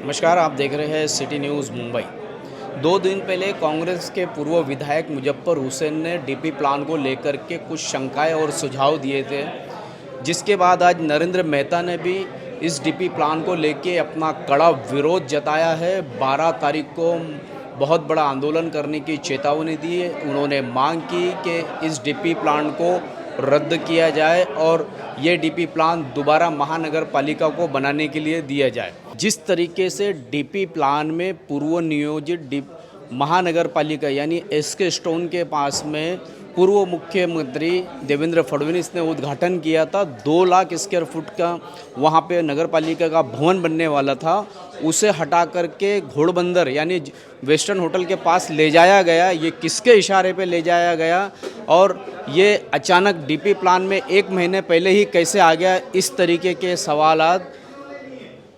नमस्कार, आप देख रहे हैं सिटी न्यूज़ मुंबई। 2 दिन पहले कांग्रेस के पूर्व विधायक मुजफ्फर हुसैन ने डीपी प्लान को लेकर के कुछ शंकाएं और सुझाव दिए थे, जिसके बाद आज नरेंद्र मेहता ने भी इस डीपी प्लान को लेके अपना कड़ा विरोध जताया है। 12 तारीख को बहुत बड़ा आंदोलन करने की चेतावनी दी है। उन्होंने मांग की कि इस डीपी प्लान को रद्द किया जाए और ये डीपी प्लान दोबारा महानगर पालिका को बनाने के लिए दिया जाए। जिस तरीके से डीपी प्लान में पूर्व नियोजित महानगर पालिका यानी एसके स्टोन के पास में पूर्व मुख्यमंत्री देवेंद्र फडणवीस ने उद्घाटन किया था, 2 लाख स्क्वायर फुट का वहाँ पे नगर पालिका का भवन बनने वाला था, उसे हटा करके घोड़बंदर यानी वेस्टर्न होटल के पास ले जाया गया। ये किसके इशारे पे ले जाया गया और ये अचानक डीपी प्लान में 1 महीने पहले ही कैसे आ गया, इस तरीके के सवालात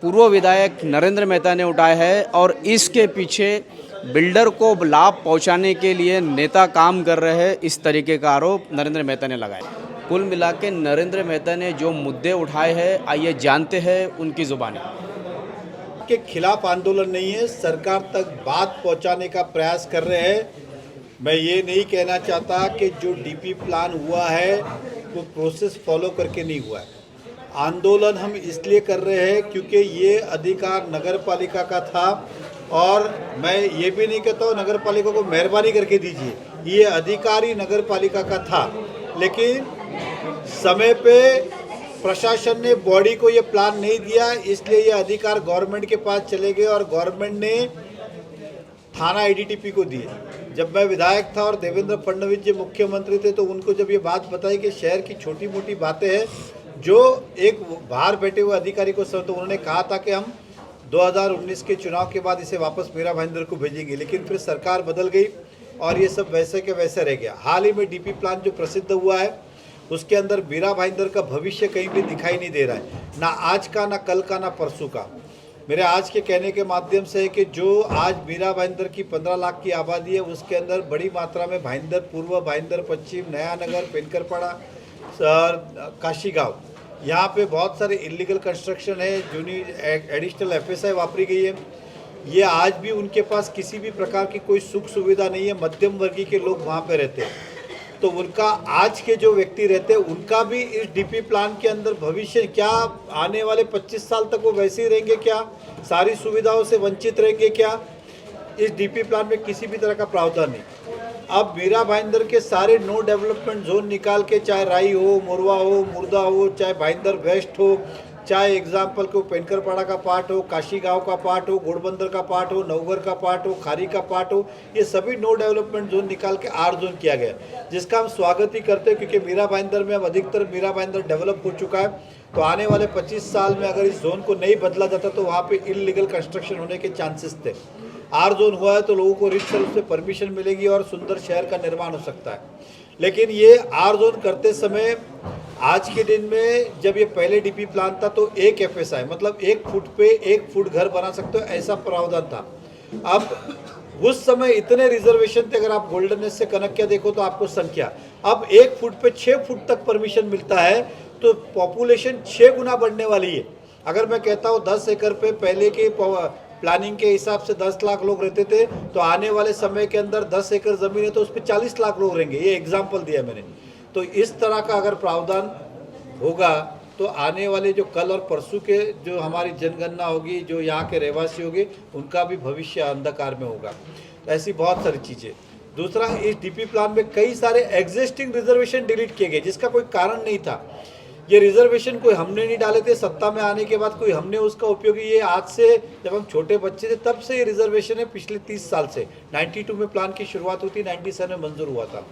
पूर्व विधायक नरेंद्र मेहता ने उठाए हैं और इसके पीछे बिल्डर को लाभ पहुंचाने के लिए नेता काम कर रहे हैं, इस तरीके का आरोप नरेंद्र मेहता ने लगाया। कुल मिला के नरेंद्र मेहता ने जो मुद्दे उठाए हैं, आइए जानते हैं उनकी ज़ुबानी। के खिलाफ आंदोलन नहीं है, सरकार तक बात पहुंचाने का प्रयास कर रहे हैं। मैं ये नहीं कहना चाहता कि जो डीपी प्लान हुआ है वो प्रोसेस फॉलो करके नहीं हुआ है। आंदोलन हम इसलिए कर रहे हैं क्योंकि ये अधिकार नगर पालिका का था और मैं ये भी नहीं कहता हूँ नगर पालिका को मेहरबानी करके दीजिए, ये अधिकार ही नगर पालिका का था, लेकिन समय पे प्रशासन ने बॉडी को ये प्लान नहीं दिया, इसलिए ये अधिकार गवर्नमेंट के पास चले गए और गवर्नमेंट ने थाना एडीटीपी को दिए। जब मैं विधायक था और देवेंद्र फडणवीस जी मुख्यमंत्री थे तो उनको जब ये बात बताई कि शहर की छोटी मोटी बातें हैं जो एक बाहर बैठे हुए अधिकारी को तो उन्होंने कहा था कि हम 2019 के चुनाव के बाद इसे वापस मीरा भाईंदर को भेजेंगे, लेकिन फिर सरकार बदल गई और ये सब वैसे के वैसे रह गया। हाल ही में डीपी प्लान जो प्रसिद्ध हुआ है उसके अंदर मीरा भाईंदर का भविष्य कहीं भी दिखाई नहीं दे रहा है, ना आज का, ना कल का, ना परसों का। मेरे आज के कहने के माध्यम से है कि जो आज मीरा भाईंदर की 15 लाख की आबादी है उसके अंदर बड़ी मात्रा में भाईंदर पूर्व, भाईंदर पश्चिम, नया नगर, पेनकरपाड़ा, काशी गाँव, यहाँ पे बहुत सारे इलीगल कंस्ट्रक्शन है, जूनी एडिशनल एफएसआई वापरी गई है। ये आज भी उनके पास किसी भी प्रकार की कोई सुख सुविधा नहीं है। मध्यम वर्गीय के लोग वहाँ पे रहते हैं, तो उनका आज के जो व्यक्ति रहते हैं उनका भी इस डीपी प्लान के अंदर भविष्य क्या, आने वाले 25 साल तक वो वैसे ही रहेंगे क्या, सारी सुविधाओं से वंचित रहेंगे क्या? इस डीपी प्लान में किसी भी तरह का प्रावधान नहीं। अब मीरा भाईंदर के सारे नो डेवलपमेंट जोन निकाल के, चाहे राई हो, मोरवा हो, मुर्दा हो, चाहे भाईंदर वेस्ट हो, चाहे एग्जाम्पल को पेनकरपाड़ा का पार्ट हो, काशी गांव का पार्ट हो, घोड़बंदर का पार्ट हो, नवगर का पार्ट हो, खारी का पार्ट हो, ये सभी नो डेवलपमेंट जोन निकाल के आर जोन किया गया, जिसका हम स्वागत ही करते हैं क्योंकि मीरा भाईंदर में अब अधिकतर मीरा भाईंदर डेवलप हो चुका है। तो आने वाले 25 साल में अगर इस जोन को नहीं बदला जाता तो वहाँ पे इलीगल कंस्ट्रक्शन होने के चांसेस थे। आर जोन हुआ है तो लोगों को रिक्त रूप से परमिशन मिलेगी और सुंदर शहर का निर्माण हो सकता है। लेकिन ये आर जोन करते समय आज के दिन में जब ये पहले डीपी प्लान था तो 1 एफएसआई मतलब 1 फुट पे 1 फुट घर बना सकते हो, ऐसा प्रावधान था। अब उस समय इतने रिजर्वेशन थे, अगर आप गोल्डन से कनेक्ट किया देखो तो आपको संख्या अब 1 फुट पे 6 फुट तक परमिशन मिलता है, तो पॉपुलेशन 6 गुना बढ़ने वाली है। अगर मैं कहता हूँ 10 एकड़ पे पहले के प्लानिंग के हिसाब से 10 लाख लोग रहते थे, तो आने वाले समय के अंदर 10 एकड़ ज़मीन है तो उस पर 40 लाख लोग रहेंगे। ये एग्जाम्पल दिया मैंने। तो इस तरह का अगर प्रावधान होगा तो आने वाले जो कल और परसों के जो हमारी जनगणना होगी, जो यहाँ के रहवासी होंगे, उनका भी भविष्य अंधकार में होगा। तो ऐसी बहुत सारी चीज़ें। दूसरा, इस डीपी प्लान में कई सारे एग्जिस्टिंग रिजर्वेशन डिलीट किए गए जिसका कोई कारण नहीं था। ये रिजर्वेशन कोई हमने नहीं डाले थे, सत्ता में आने के बाद कोई हमने उसका उपयोग, ये आज से जब हम छोटे बच्चे थे तब से ये रिजर्वेशन है, पिछले 30 साल से। 92 में प्लान की शुरुआत हुई थी, 97 में मंजूर हुआ था।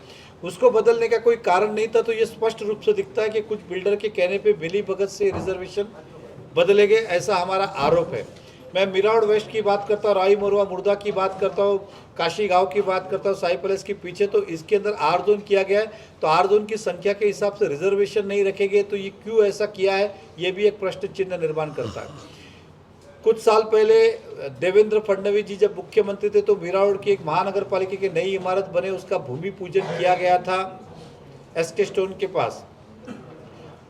उसको बदलने का कोई कारण नहीं था। तो ये स्पष्ट रूप से दिखता है कि कुछ बिल्डर के कहने पे मिली भगत से रिजर्वेशन बदले गए, ऐसा हमारा आरोप है। मैं मीराड़ वेस्ट की बात करता हूँ, राई मोरवा मुर्दा की बात करता हूँ, काशी गांव की बात करता हूँ, साई पैलेस के पीछे, तो इसके अंदर आर जोन किया गया है। तो आर जोन की संख्या के हिसाब से रिजर्वेशन नहीं रखे गए, तो ये क्यों ऐसा किया है, ये भी एक प्रश्न चिन्ह निर्माण करता है। कुछ साल पहले देवेंद्र फडणवीस जी जब मुख्यमंत्री थे तो मीराड़ की एक महानगर पालिका की नई इमारत बने, उसका भूमि पूजन किया गया था एसके स्टोन के पास।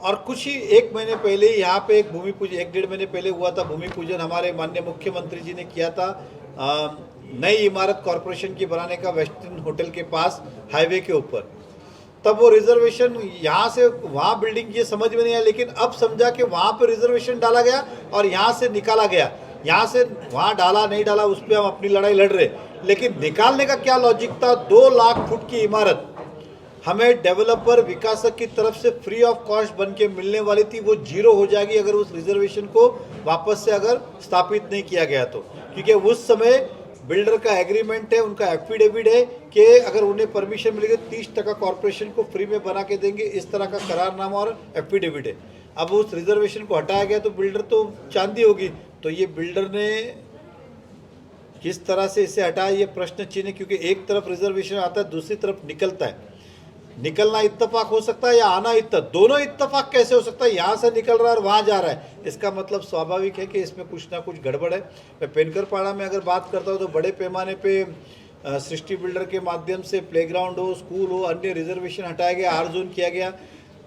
और कुछ ही एक महीने पहले ही यहाँ पे एक भूमि पूजन, 1-1.5 महीने पहले हुआ था भूमि पूजन, हमारे माननीय मुख्यमंत्री जी ने किया था नई इमारत कॉरपोरेशन की बनाने का वेस्टर्न होटल के पास हाईवे के ऊपर। तब वो रिजर्वेशन यहाँ से वहाँ बिल्डिंग ये समझ में नहीं आया, लेकिन अब समझा कि वहाँ पर रिजर्वेशन डाला गया और यहाँ से निकाला गया, यहाँ से वहाँ डाला नहीं डाला उस पर हम अपनी लड़ाई लड़ रहे, लेकिन निकालने का क्या लॉजिक था। 2 लाख फुट की इमारत हमें डेवलपर विकासक की तरफ से फ्री ऑफ कॉस्ट बन के मिलने वाली थी, वो जीरो हो जाएगी अगर उस रिजर्वेशन को वापस से अगर स्थापित नहीं किया गया तो, क्योंकि उस समय बिल्डर का एग्रीमेंट है, उनका एफिडेविट है कि अगर उन्हें परमिशन मिलेगी 30% कॉर्पोरेशन को फ्री में बना के देंगे, इस तरह का करारनामा और एफिडेविट है। अब उस रिजर्वेशन को हटाया गया तो बिल्डर तो चांदी होगी, तो ये बिल्डर ने किस तरह से इसे हटाया ये प्रश्न चिन्ह है, क्योंकि एक तरफ रिजर्वेशन आता है दूसरी तरफ निकलता है। निकलना इत्तेफाक हो सकता है या आना दोनों इत्तेफाक कैसे हो सकता है। यहाँ से निकल रहा है और वहाँ जा रहा है, इसका मतलब स्वाभाविक है कि इसमें कुछ ना कुछ गड़बड़ है। मैं पेनकरपाड़ा में अगर बात करता हूँ तो बड़े पैमाने पे सृष्टि बिल्डर के माध्यम से प्लेग्राउंड हो, स्कूल हो, अन्य रिजर्वेशन हटाया गया, आर जोन किया गया।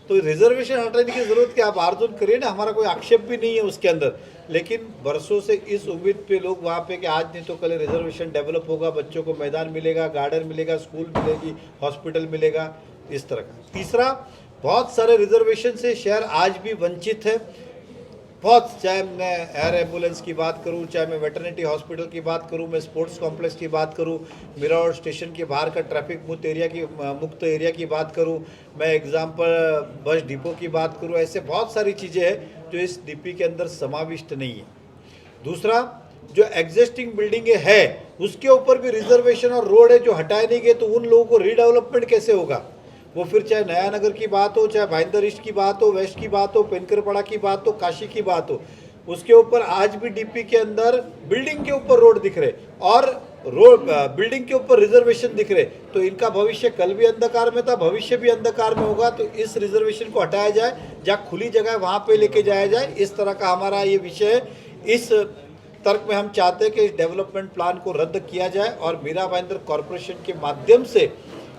तो रिजर्वेशन हटाने की ज़रूरत क्या, आप आर जोन करिए ना, हमारा कोई आक्षेप भी नहीं है उसके अंदर। लेकिन बरसों से इस उम्मीद पे लोग वहाँ पे कि आज नहीं तो कल रिजर्वेशन डेवलप होगा, बच्चों को मैदान मिलेगा, गार्डन मिलेगा, स्कूल मिलेगी, हॉस्पिटल मिलेगा, इस तरह का। तीसरा, बहुत सारे रिजर्वेशन से शहर आज भी वंचित है। बहुत, चाहे मैं एयर एम्बुलेंस की बात करूं, चाहे मैं वेटरनिटी हॉस्पिटल की बात करूं, मैं स्पोर्ट्स कॉम्प्लेक्स की बात करूं, मिराज स्टेशन के बाहर का ट्रैफिक मुक्त एरिया की बात करूं, मैं एग्जाम्पल बस डिपो की बात करूं, ऐसे बहुत सारी चीज़ें हैं जो इस डीपी के अंदर समाविष्ट नहीं है। दूसरा, जो एग्जिस्टिंग बिल्डिंगें है उसके ऊपर भी रिजर्वेशन और रोड है जो हटाए नहीं गए, तो उन लोगों को रीडेवलपमेंट कैसे होगा। वो फिर चाहे नया नगर की बात हो, चाहे भाईंदर ईस्ट की बात हो, वेस्ट की बात हो, पेनकरपाड़ा की बात हो, काशी की बात हो, उसके ऊपर आज भी डीपी के अंदर बिल्डिंग के ऊपर रोड दिख रहे और रोड बिल्डिंग के ऊपर रिजर्वेशन दिख रहे। तो इनका भविष्य कल भी अंधकार में था, भविष्य भी अंधकार में होगा। तो इस रिजर्वेशन को हटाया जाए, जहाँ खुली जगह है वहाँ पे लेके जाया जाए, इस तरह का हमारा ये विषय है। इस तर्क में हम चाहते हैं कि इस डेवलपमेंट प्लान को रद्द किया जाए और मीरा भाईंदर कॉरपोरेशन के माध्यम से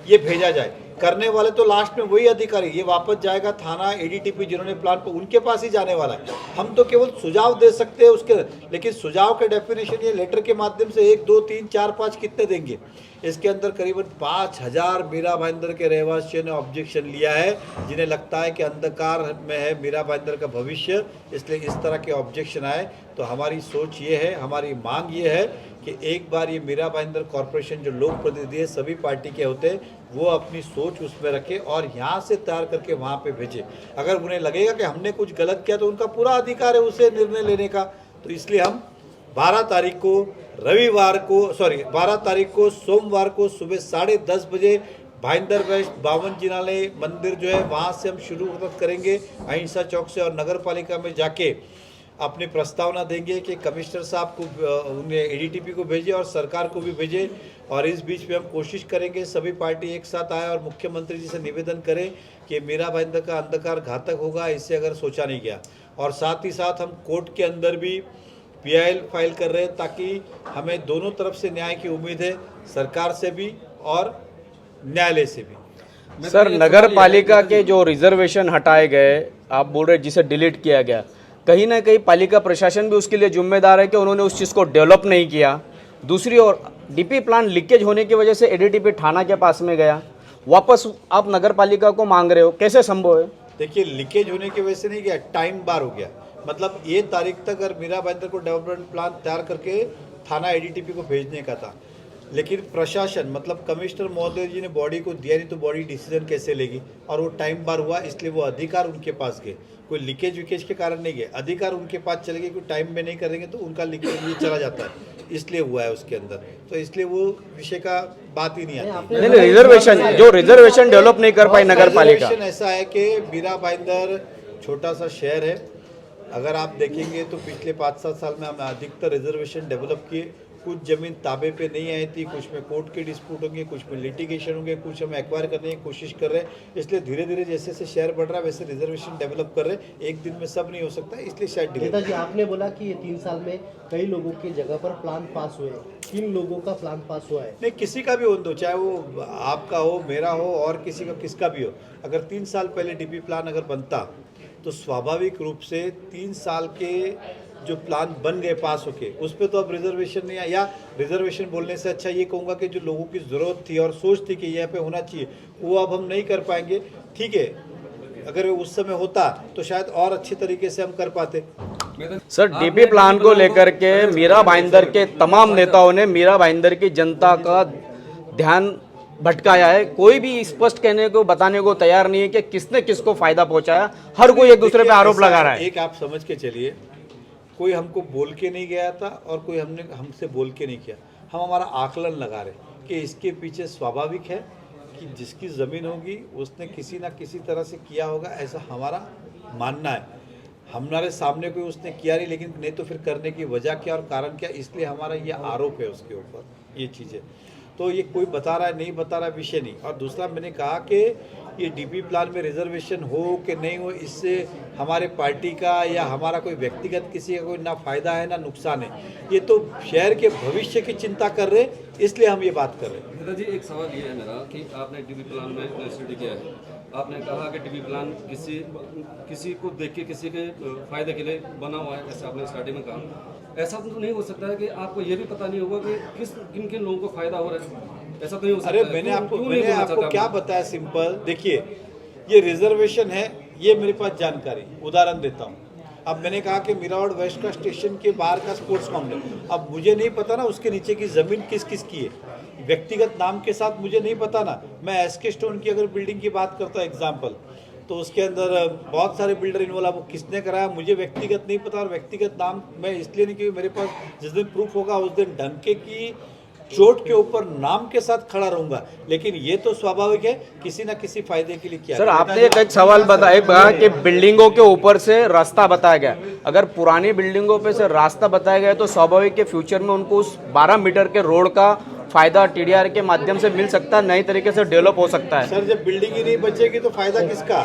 ये भेजा जाए। करने वाले तो लास्ट में वही अधिकारी, ये वापस जाएगा थाना, एडीटीपी जिन्होंने प्लान पर, उनके पास ही जाने वाला है। हम तो केवल सुझाव दे सकते हैं उसके, लेकिन सुझाव के डेफिनेशन ये लेटर के माध्यम से 1, 2, 3, 4, 5 कितने देंगे। इसके अंदर करीबन 5000 मीरा भाईंदर के रहवासियों ने ऑब्जेक्शन लिया है, जिन्हें लगता है कि अंधकार में है मीरा भाईंदर का भविष्य, इसलिए इस तरह के ऑब्जेक्शन आए। तो हमारी सोच ये है, हमारी मांग ये है कि एक बार ये मीरा भाईंदर कॉरपोरेशन जो लोक प्रतिनिधि है सभी पार्टी के होते हैं, वो अपनी सोच उसमें रखे और यहाँ से तैयार करके वहाँ पे भेजे। अगर उन्हें लगेगा कि हमने कुछ गलत किया तो उनका पूरा अधिकार है उसे निर्णय लेने का। तो इसलिए हम 12 तारीख को सोमवार को सुबह 10:30 बजे भाईंदर वेस्ट 52 जिनालय मंदिर जो है वहाँ से हम शुरू करेंगे अहिंसा चौक से, और नगर पालिका में जाके अपनी प्रस्तावना देंगे कि कमिश्नर साहब को, उन्हें एडीटीपी को भेजे और सरकार को भी भेजे। और इस बीच में हम कोशिश करेंगे सभी पार्टी एक साथ आए और मुख्यमंत्री जी से निवेदन करें कि मीरा भाईंदर का अंधकार घातक होगा, इससे अगर सोचा नहीं गया। और साथ ही साथ हम कोर्ट के अंदर भी PIL फाइल कर रहे हैं, ताकि हमें दोनों तरफ से न्याय की उम्मीद है, सरकार से भी और न्यायालय से भी। सर, नगर पालिका के जो रिजर्वेशन हटाए गए, आप बोल रहे जिसे डिलीट किया गया, कहीं ना कहीं पालिका प्रशासन भी उसके लिए जिम्मेदार है कि उन्होंने उस चीज़ को डेवलप नहीं किया। दूसरी ओर डीपी प्लान लीकेज होने की वजह से एडीटीपी थाना के पास में गया, वापस आप नगर पालिका को मांग रहे हो, कैसे संभव है। देखिए, लीकेज होने की वजह से नहीं गया, टाइम बार हो गया। मतलब ये तारीख तक अगर मीरा भाईंदर को डेवलपमेंट प्लान तैयार करके थाना एडीटीपी को भेजने का था, लेकिन प्रशासन मतलब कमिश्नर महोदय जी ने बॉडी को दिया नहीं, तो बॉडी डिसीजन कैसे लेगी। और वो टाइम बार हुआ, इसलिए वो अधिकार उनके पास गए, कोई लीकेज विकेज के कारण नहीं गए, अधिकार उनके पास चले गए। कोई टाइम में नहीं करेंगे तो उनका लीकेज ये चला जाता है, इसलिए हुआ है उसके अंदर। तो इसलिए वो विषय का बात ही नहीं आती। नहीं, रिजर्वेशन डेवलप नहीं कर पाई नगर पालिका। ऐसा है कि मीरा भाईंदर छोटा सा शहर है, अगर आप देखेंगे तो पिछले 5-7 साल में हमने अधिकतर रिजर्वेशन डेवलप किए। कुछ ज़मीन ताबे पे नहीं आई थी, कुछ में कोर्ट के डिस्प्यूट होंगे, कुछ में लिटिगेशन होंगे, कुछ हम एक्वायर करने की कोशिश कर रहे हैं। इसलिए धीरे धीरे जैसे जैसे शहर बढ़ रहा है वैसे रिजर्वेशन डेवलप कर रहे हैं। एक दिन में सब नहीं हो सकता, इसलिए शायद डिले। नेताजी, आपने बोला कि ये 3 साल में कई लोगों की जगह पर प्लान पास हुए, 3 लोगों का प्लान पास हुआ है। नहीं, किसी का भी हो दो, चाहे वो आपका हो, मेरा हो और किसी का किसका भी हो, अगर 3 साल पहले डीपी प्लान अगर बनता तो स्वाभाविक रूप से 3 साल के जो प्लान बन गए पास होके उस पर तो अब रिजर्वेशन नहीं आया। रिजर्वेशन बोलने से अच्छा ये कहूँगा कि जो लोगों की ज़रूरत थी और सोच थी कि यहाँ पे होना चाहिए वो अब हम नहीं कर पाएंगे। ठीक है, अगर उस समय होता तो शायद और अच्छे तरीके से हम कर पाते। सर, डीपी प्लान को लेकर के मीरा भाईंदर के तमाम नेताओं ने मीरा भाईंदर की जनता का ध्यान भटकाया है। कोई भी स्पष्ट कहने को बताने को तैयार नहीं है कि किसने किसको फायदा पहुंचाया। हर कोई एक दूसरे पे आरोप लगा रहा है। एक आप समझ के चलिए, कोई हमको बोल के नहीं गया था और कोई हमसे बोल के नहीं किया। हम हमारा आकलन लगा रहे कि इसके पीछे स्वाभाविक है कि जिसकी ज़मीन होगी उसने किसी ना किसी तरह से किया होगा, ऐसा हमारा मानना है। हमारे सामने कोई उसने किया नहीं, लेकिन नहीं तो फिर करने की वजह क्या और कारण क्या, इसलिए हमारा ये आरोप है उसके ऊपर ये चीज़ें। तो ये कोई बता रहा है नहीं बता रहा है विषय नहीं। और दूसरा मैंने कहा कि ये डीपी प्लान में रिजर्वेशन हो कि नहीं हो, इससे हमारे पार्टी का या हमारा कोई व्यक्तिगत किसी का कोई ना फायदा है ना नुकसान है। ये तो शहर के भविष्य की चिंता कर रहे, इसलिए हम ये बात कर रहे हैं। नेताजी, एक सवाल ये है मेरा कि आपने डीपी प्लान में स्टडी किया है, आपने कहा कि डीपी प्लान किसी को देख के किसी के फायदे के लिए बना हुआ है, ऐसा आपने स्टार्टिंग में कहा। ऐसा तो नहीं हो सकता है कि आपको ये भी पता नहीं होगा कि किन किन लोगों को फायदा हो रहा है? ऐसा तो नहीं हो सकता। अरे मैंने आपको क्या बताया, सिंपल देखिए, ये रिजर्वेशन है, ये मेरे पास जानकारी, उदाहरण देता हूँ। अब मैंने कहा कि मीरावड़ वेस्ट का स्टेशन के बाहर का स्पोर्ट्स कॉम्प्लेक्स, अब मुझे नहीं पता ना उसके नीचे की ज़मीन किस किस की है, व्यक्तिगत नाम के साथ मुझे नहीं पता ना। मैं एसके स्टोन की अगर बिल्डिंग की बात करता हूँ एग्जाम्पल, तो उसके अंदर बहुत सारे बिल्डर इन्वॉल्व, वो किसने कराया मुझे व्यक्तिगत नहीं पता। और व्यक्तिगत नाम मैं इसलिए नहीं, क्योंकि मेरे पास जिस दिन प्रूफ होगा उस दिन डंके की चोट के ऊपर नाम के साथ खड़ा रहूंगा। लेकिन ये तो स्वाभाविक है किसी ना किसी फायदे के लिए किया। सर, आपने एक सवाल बताया कि बिल्डिंगों के ऊपर से रास्ता बताया गया। अगर पुरानी बिल्डिंगों पे से रास्ता बताया गया तो स्वाभाविक के फ्यूचर में उनको उस 12 मीटर के रोड का फायदा टीडीआर के माध्यम से मिल सकता है, नई तरीके से डेवलप हो सकता है। सर, जब बिल्डिंग ही नहीं बचेगी तो फायदा किसका?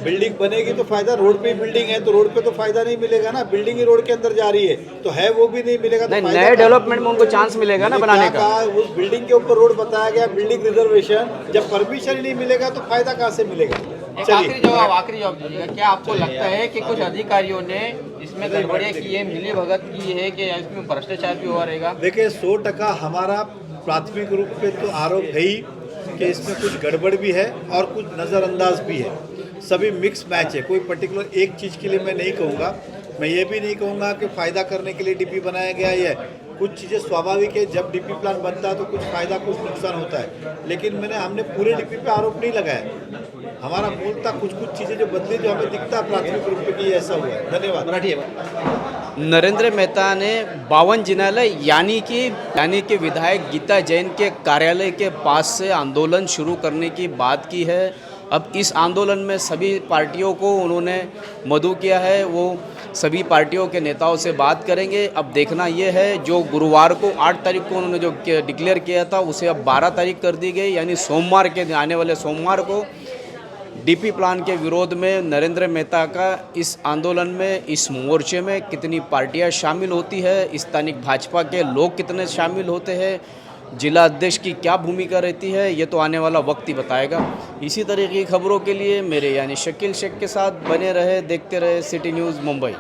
बिल्डिंग बनेगी तो फायदा, रोड पे ही बिल्डिंग है तो रोड पे तो फायदा नहीं मिलेगा ना। बिल्डिंग ही रोड के अंदर जा रही है तो है वो भी नहीं मिलेगा। नहीं, नए डेवलपमेंट में उनको चांस मिलेगा ना बनाने का। उस बिल्डिंग के ऊपर रोड बताया गया, बिल्डिंग रिजर्वेशन, जब परमिशन ही नहीं मिलेगा तो फायदा कहाँ से मिलेगा? एक आखिरी जवाब दीजिएगा, क्या आपको लगता है कि कुछ अधिकारियों ने इसमें गड़बड़ियाँ की है, मिली भगत की है, कि इसमें भ्रष्टाचार भी हुआ रहेगा? देखिए, 100% हमारा प्राथमिक रूप पे तो आरोप है ही कि इसमें कुछ गड़बड़ भी है और कुछ नज़रअंदाज भी है। सभी मिक्स मैच है, कोई पर्टिकुलर एक चीज़ के लिए मैं नहीं कहूँगा। मैं ये भी नहीं कहूँगा कि फ़ायदा करने के लिए डीपी बनाया गया है। कुछ चीज़ें स्वाभाविक है, जब डीपी प्लान बनता है तो कुछ फ़ायदा कुछ नुकसान होता है। लेकिन हमने पूरे डीपी पे आरोप नहीं लगाया। हमारा मूल था कुछ चीज़ें जो बदली, जो हमें दिखता है प्राथमिक रूप में कि ऐसा हुआ है। धन्यवाद। नरेंद्र मेहता ने 52 जिनालय यानी कि विधायक गीता जैन के कार्यालय के पास से आंदोलन शुरू करने की बात की है। अब इस आंदोलन में सभी पार्टियों को उन्होंने मदऊ किया है। वो सभी पार्टियों के नेताओं से बात करेंगे। अब देखना ये है, जो गुरुवार को 8 तारीख को उन्होंने जो डिक्लेयर किया था उसे अब 12 तारीख कर दी गई, यानी सोमवार के आने वाले सोमवार को डीपी प्लान के विरोध में नरेंद्र मेहता का इस आंदोलन में, इस मोर्चे में कितनी पार्टियां शामिल होती है, स्थानिक भाजपा के लोग कितने शामिल होते हैं, जिला अध्यक्ष की क्या भूमिका रहती है, ये तो आने वाला वक्त ही बताएगा। इसी तरह की खबरों के लिए मेरे यानी शकील शेख के साथ बने रहे, देखते रहे सिटी न्यूज़ मुंबई।